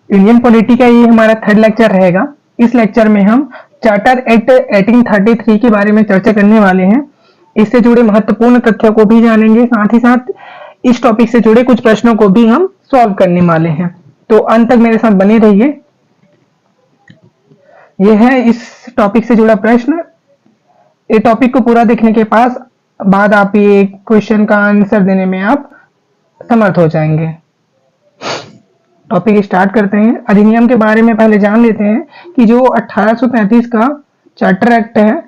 Indian polity का ये हमारा थर्ड लेक्चर रहेगा। इस लेक्चर में हम चार्टर एक्ट 1833 के बारे में चर्चा करने वाले हैं। इससे जुड़े महत्वपूर्ण तथ्यों को भी जानेंगे, साथ ही साथ इस टॉपिक से जुड़े कुछ प्रश्नों को भी हम सॉल्व करने वाले हैं। तो अंत तक मेरे साथ बने रहिए। यह है इस टॉपिक से जुड़ा प्रश्न। ये टॉपिक को पूरा देखने के बाद आप ये क्वेश्चन का आंसर देने में आप समर्थ हो जाएंगे। टॉपिक स्टार्ट करते हैं। अधिनियम के बारे में पहले जान लेते हैं कि जो 1833 का चार्टर एक्ट है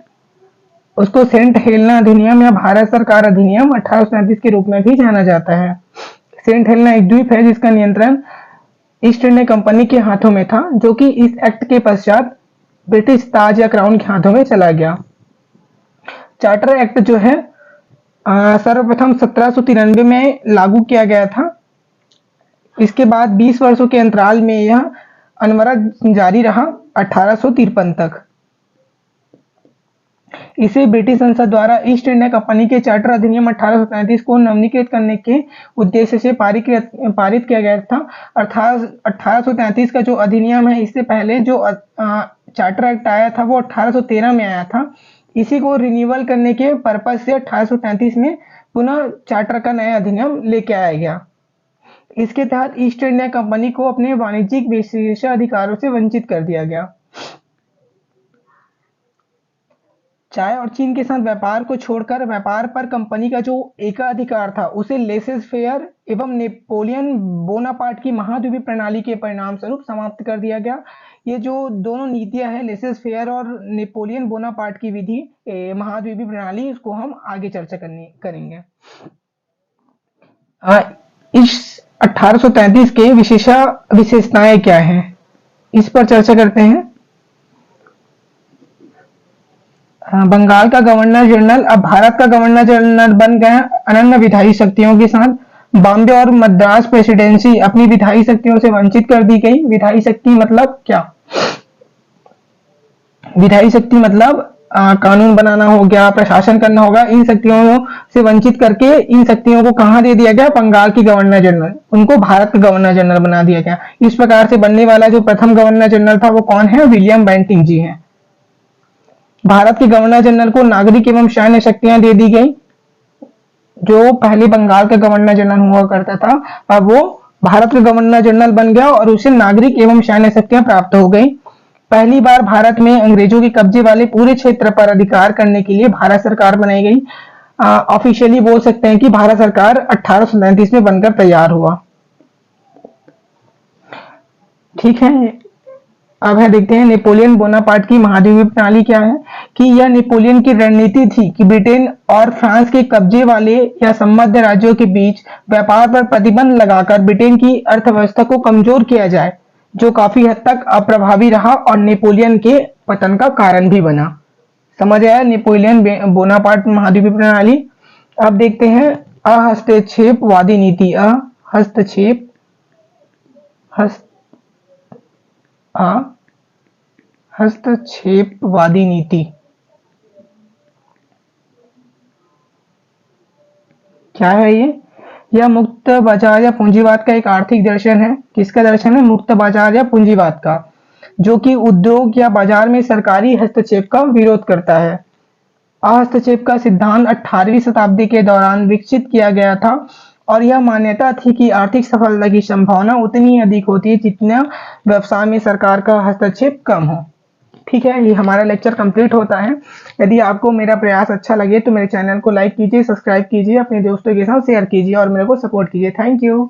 उसको सेंट हेलेना अधिनियम या भारत सरकार अधिनियम 1833 के रूप में भी जाना जाता है। सेंट हेलेना एक द्वीप है जिसका नियंत्रण ईस्ट इंडिया कंपनी के हाथों में था, जो कि इस एक्ट के पश्चात ब्रिटिश ताज या क्राउन के हाथों में चला गया। चार्टर एक्ट जो है सर्वप्रथम 1793 में लागू किया गया था। इसके बाद 20 वर्षों के अंतराल में यह अनवरत जारी रहा 1853 तक। इसे ब्रिटिश संसद द्वारा ईस्ट इंडिया कंपनी के चार्टर अधिनियम 1833 को नवीनीकृत करने के उद्देश्य से पारित किया गया था। अर्थात 1833 का जो अधिनियम है, इससे पहले जो चार्टर एक्ट आया था वो 1813 में आया था। इसी को रिन्यूअल करने के पर्पज से 1833 में पुनः चार्टर का नया अधिनियम लेके आया गया। इसके तहत ईस्ट इंडिया कंपनी को अपने वाणिज्यिक विशेषाधिकारों से वंचित कर दिया गया। चाय और चीन के साथ व्यापार को छोड़कर व्यापार पर कंपनी का जो एकाधिकार था उसे लेसेस फेयर एवं नेपोलियन बोनापार्ट की महाद्वीपीय प्रणाली के परिणाम स्वरूप समाप्त कर दिया गया। ये जो दोनों नीतियां हैं, लेसेस फेयर और नेपोलियन बोनापार्ट की विधि महाद्वीपीय प्रणाली, इसको हम आगे चर्चा करेंगे। इस 1833 के विशेषताएं क्या हैं, इस पर चर्चा करते हैं। बंगाल का गवर्नर जनरल अब भारत का गवर्नर जनरल बन गया अनन्य विधायी शक्तियों के साथ। बॉम्बे और मद्रास प्रेसिडेंसी अपनी विधायी शक्तियों से वंचित कर दी गई। विधायी शक्ति मतलब क्या? विधायी शक्ति मतलब कानून बनाना हो गया, प्रशासन करना होगा। इन शक्तियों से वंचित करके इन शक्तियों को कहां दे दिया गया? बंगाल की गवर्नर जनरल, उनको भारत का गवर्नर जनरल बना दिया गया। इस प्रकार से बनने वाला जो प्रथम गवर्नर जनरल था वो कौन है? विलियम बेंटिंग जी हैं। भारत के गवर्नर जनरल को नागरिक एवं सैन्य शक्तियां दे दी गई। जो पहले बंगाल का गवर्नर जनरल हुआ करता था, अब वो भारत का गवर्नर जनरल बन गया और उसे नागरिक एवं सैन्य शक्तियां प्राप्त हो गई। पहली बार भारत में अंग्रेजों के कब्जे वाले पूरे क्षेत्र पर अधिकार करने के लिए भारत सरकार बनाई गई। ऑफिशियली बोल सकते हैं कि भारत सरकार 1837 में बनकर तैयार हुआ। ठीक है, अब है देखते हैं नेपोलियन बोनापार्ट की महाद्वीपीय प्रणाली क्या है। कि यह नेपोलियन की रणनीति थी कि ब्रिटेन और फ्रांस के कब्जे वाले या संबद्ध राज्यों के बीच व्यापार पर प्रतिबंध लगाकर ब्रिटेन की अर्थव्यवस्था को कमजोर किया जाए, जो काफी हद तक अप्रभावी रहा और नेपोलियन के पतन का कारण भी बना। समझ आया नेपोलियन बोनापार्ट महाद्वीपीय प्रणाली। अब देखते हैं अहस्तक्षेपवादी नीति। हस्तक्षेपवादी नीति क्या है ये? यह मुक्त बाजार या पूंजीवाद का एक आर्थिक दर्शन है। किसका दर्शन है? मुक्त बाजार या पूंजीवाद का, जो कि उद्योग या बाजार में सरकारी हस्तक्षेप का विरोध करता है। हस्तक्षेप का सिद्धांत 18वीं शताब्दी के दौरान विकसित किया गया था और यह मान्यता थी कि आर्थिक सफलता की संभावना उतनी अधिक होती है जितना व्यवसाय में सरकार का हस्तक्षेप कम हो। ठीक है, ये हमारा लेक्चर कंप्लीट होता है। यदि आपको मेरा प्रयास अच्छा लगे तो मेरे चैनल को लाइक कीजिए, सब्सक्राइब कीजिए, अपने दोस्तों के साथ शेयर कीजिए और मेरे को सपोर्ट कीजिए। Thank you.